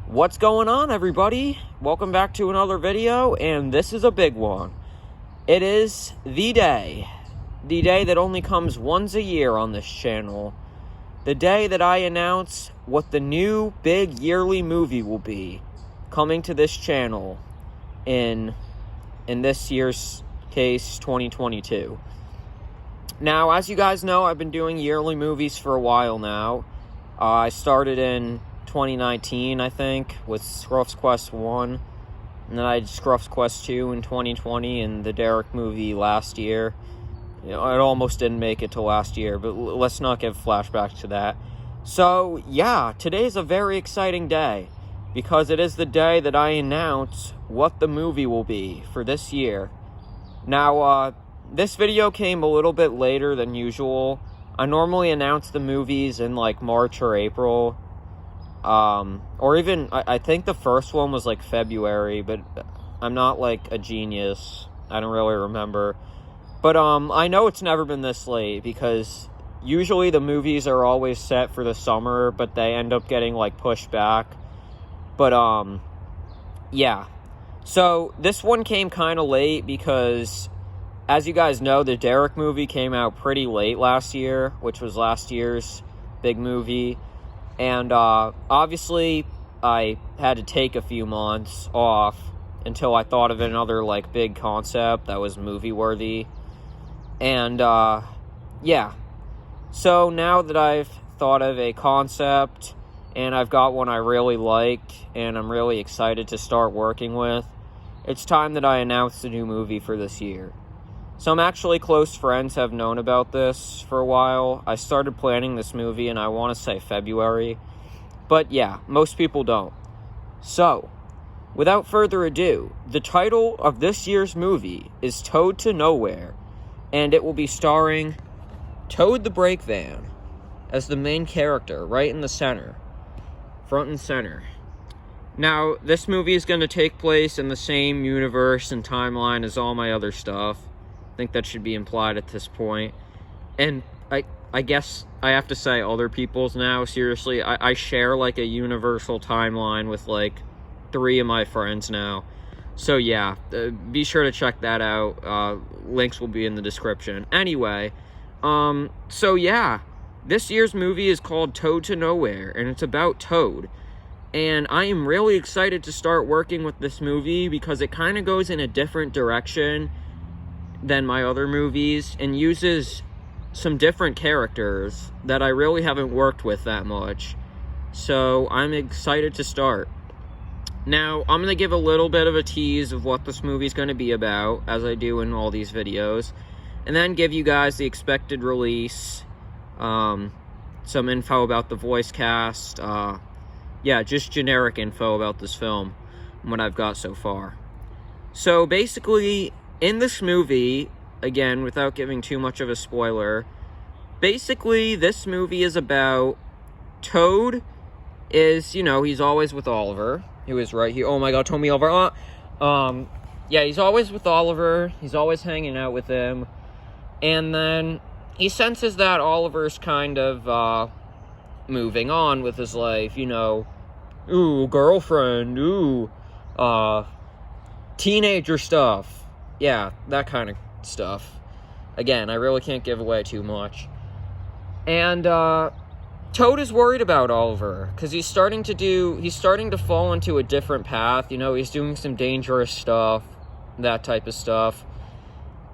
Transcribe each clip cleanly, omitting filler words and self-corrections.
What's going on, everybody? Welcome back to another video, and this is a big one. It is the day that only comes once a year on this channel, the day that I announce what the new big yearly movie will be coming to this channel in this year's case, 2022. Now, as you guys know, I've been doing yearly movies for a while now. I started in 2019, I think, with Scruff's Quest 1, and then I did Scruff's Quest 2 in 2020, and the Derek movie last year. You know, it almost didn't make it to last year, but let's not give flashbacks to that. So, yeah, today's a very exciting day, because it is the day that I announce what the movie will be for this year. Now, this video came a little bit later than usual. I normally announce the movies in, like, March or April. Or even, I think the first one was, like, February, but I'm not, like, a genius. I don't really remember. But, I know it's never been this late, because usually the movies are always set for the summer, but they end up getting, like, pushed back. But, yeah. So, this one came kind of late because, as you guys know, the Derek movie came out pretty late last year, which was last year's big movie. And, obviously, I had to take a few months off until I thought of another, like, big concept that was movie-worthy. And, yeah. So, now that I've thought of a concept, and I've got one I really like, and I'm really excited to start working with, it's time that I announce the new movie for this year. Some actually close friends have known about this for a while. I started planning this movie in, I want to say, February. But yeah, most people don't. So, without further ado, the title of this year's movie is Toad to Nowhere. And it will be starring Toad the Brake Van as the main character, right in the center. Front and center. Now, this movie is going to take place in the same universe and timeline as all my other stuff. I think that should be implied at this point. And I guess I have to say other people's now. Seriously, I share, like, a universal timeline with, like, 3 of my friends now. So, yeah, be sure to check that out. Links will be in the description. Anyway, so, yeah, this year's movie is called Toad to Nowhere, and it's about Toad. And I am really excited to start working with this movie because it kind of goes in a different direction than my other movies and uses some different characters that I really haven't worked with that much. So I'm excited to start. Now, I'm going to give a little bit of a tease of what this movie is going to be about, as I do in all these videos, and then give you guys the expected release, some info about the voice cast, yeah, just generic info about this film and what I've got so far. So basically, in this movie, again, without giving too much of a spoiler, basically, this movie is about Toad is, you know, he's always with Oliver, who is right here. Oh my god, Tommy Oliver. Yeah, he's always with Oliver. He's always hanging out with him. And then he senses that Oliver's kind of, moving on with his life, you know. Ooh, girlfriend. Ooh, teenager stuff. Yeah, that kind of stuff. Again, I really can't give away too much. And, Toad is worried about Oliver, because he's starting to fall into a different path, you know, he's doing some dangerous stuff, that type of stuff.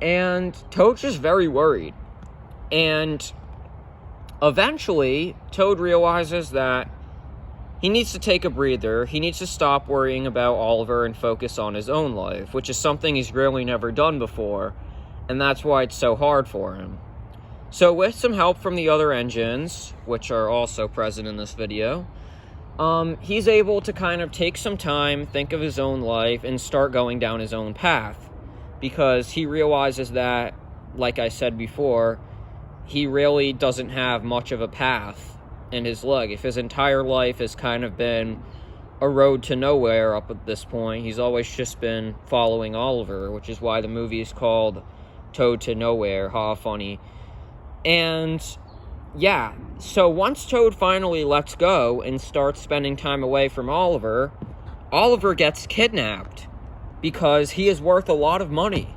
And Toad's just very worried. And eventually, Toad realizes that he needs to take a breather. He needs to stop worrying about Oliver and focus on his own life, which is something he's really never done before, and that's why it's so hard for him. So with some help from the other engines, which are also present in this video, he's able to kind of take some time, think of his own life, and start going down his own path, because he realizes that, like I said before, he really doesn't have much of a path in his life. If his entire life has kind of been a road to nowhere up at this point, he's always just been following Oliver, which is why the movie is called Toad to Nowhere. Ha, funny. And yeah, so once Toad finally lets go and starts spending time away from Oliver, Oliver gets kidnapped because he is worth a lot of money.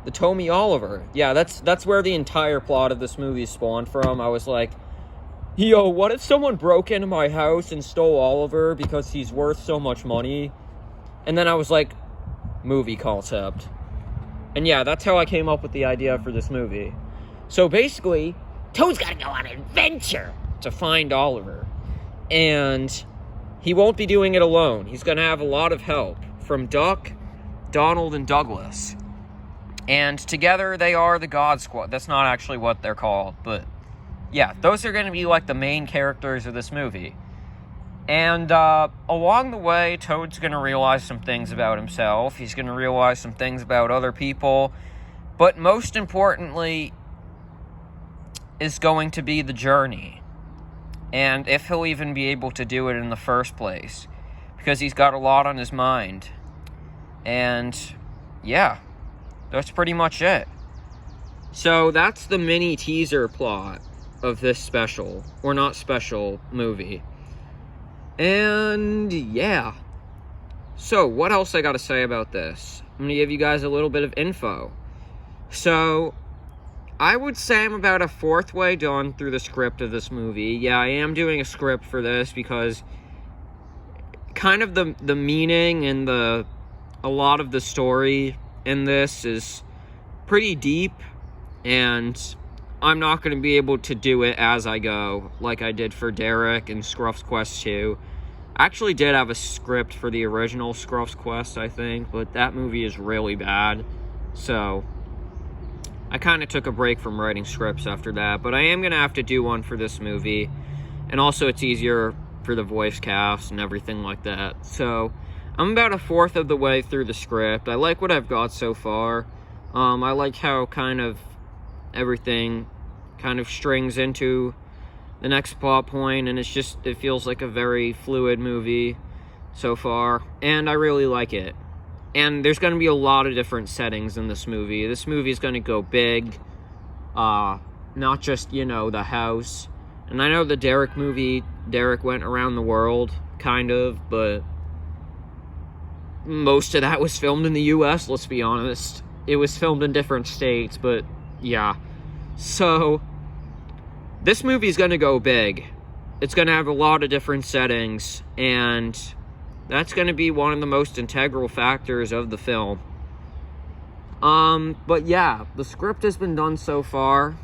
The Tommy Oliver. Yeah, that's where the entire plot of this movie spawned from. I was like, yo, what if someone broke into my house and stole Oliver because he's worth so much money? And then I was like, movie concept. And yeah, that's how I came up with the idea for this movie. So basically, Toad's gotta go on an adventure to find Oliver. And he won't be doing it alone. He's gonna have a lot of help from Duck, Donald, and Douglas. And together they are the God Squad. That's not actually what they're called, but yeah, those are gonna be like the main characters of this movie. And along the way, Toad's gonna realize some things about himself. He's gonna realize some things about other people. But most importantly is going to be the journey. And if he'll even be able to do it in the first place. Because he's got a lot on his mind. And yeah, that's pretty much it. So that's the mini teaser plot of this special, or not special, movie. And yeah. So what else I gotta say about this? I'm gonna give you guys a little bit of info. So I would say I'm about a fourth way done through the script of this movie. Yeah, I am doing a script for this because kind of the meaning and a lot of the story in this is pretty deep, and I'm not going to be able to do it as I go like I did for Derek and Scruff's Quest 2. I actually did have a script for the original Scruff's Quest, I think, but that movie is really bad, so I kind of took a break from writing scripts after that, but I am going to have to do one for this movie, and also it's easier for the voice cast and everything like that. So I'm about a fourth of the way through the script. I like what I've got so far. I like how kind of everything kind of strings into the next plot point, and it feels like a very fluid movie so far, and I really like it. And there's going to be a lot of different settings in this movie. This movie is going to go big, not just, the house. And I know the Derek movie, Derek went around the world, kind of, but most of that was filmed in the U.S., let's be honest. It was filmed in different states, but yeah. So this movie is going to go big. It's going to have a lot of different settings, and that's going to be one of the most integral factors of the film. But yeah, the script has been done so far,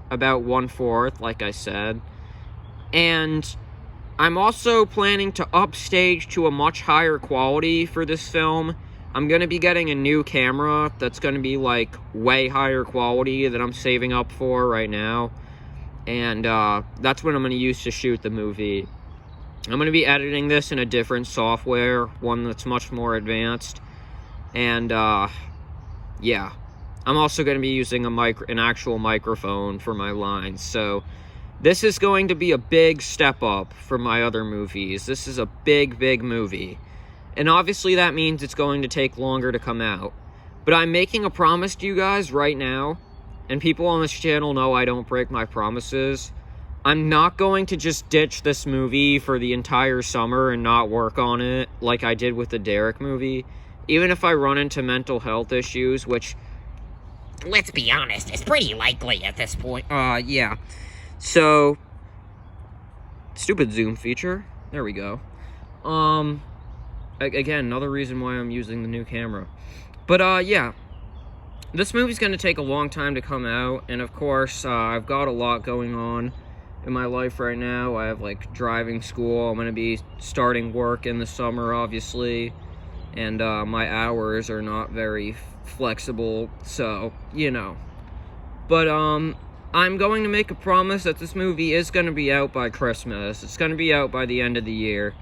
about 1/4, like I said. And I'm also planning to upstage to a much higher quality for this film. I'm going to be getting a new camera that's going to be, like, way higher quality that I'm saving up for right now. And that's what I'm going to use to shoot the movie. I'm going to be editing this in a different software, one that's much more advanced. And, yeah. I'm also going to be using an actual microphone for my lines. So this is going to be a big step up from my other movies. This is a big, big movie. And obviously that means it's going to take longer to come out. But I'm making a promise to you guys right now, and people on this channel know I don't break my promises. I'm not going to just ditch this movie for the entire summer and not work on it like I did with the Derek movie. Even if I run into mental health issues, which, let's be honest, is pretty likely at this point. Yeah. So, stupid zoom feature. There we go. Again, another reason why I'm using the new camera. But, yeah. This movie's going to take a long time to come out, and of course, I've got a lot going on in my life right now. I have, like, driving school. I'm going to be starting work in the summer, obviously, and my hours are not very flexible, so, But, I'm going to make a promise that this movie is going to be out by Christmas. It's going to be out by the end of the year.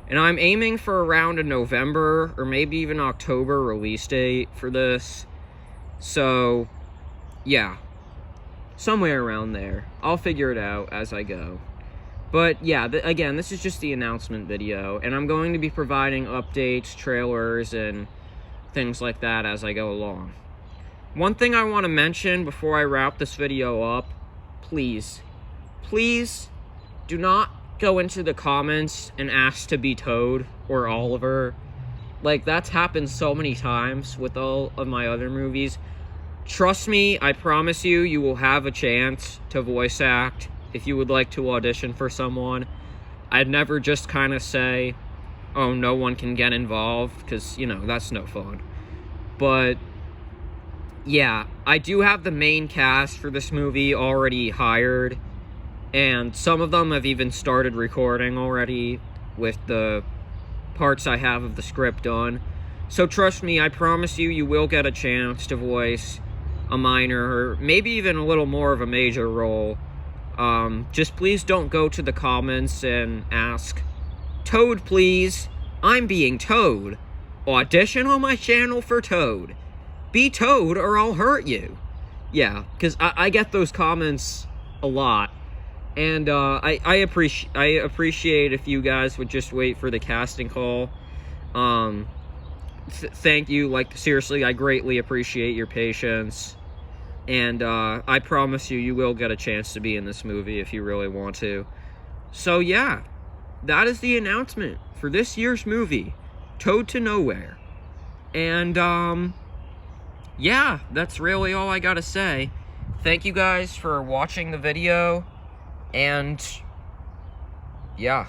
And I'm aiming for around a November or maybe even October release date for this. So, yeah. Somewhere around there. I'll figure it out as I go. But, yeah, again, this is just the announcement video. And I'm going to be providing updates, trailers, and things like that as I go along. One thing I want to mention before I wrap this video up, please please do not go into the comments and ask to be Toad or Oliver. Like, that's happened so many times with all of my other movies. Trust me, I promise you, you will have a chance to voice act if you would like to audition for someone. I'd never just kind of say, oh, no one can get involved, because, you know, that's no fun. But, yeah, I do have the main cast for this movie already hired, and some of them have even started recording already with the parts I have of the script done. So trust me, I promise you, you will get a chance to voice a minor, or maybe even a little more of a major role. Just please don't go to the comments and ask, Toad please, I'm being Toad. Audition on my channel for Toad. Be Toad or I'll hurt you. Yeah, because I get those comments a lot. And I appreciate if you guys would just wait for the casting call. Thank you, like, seriously, I greatly appreciate your patience. And I promise you, you will get a chance to be in this movie if you really want to. So yeah, that is the announcement for this year's movie, Toad to Nowhere. And yeah, that's really all I gotta say. Thank you guys for watching the video. And yeah.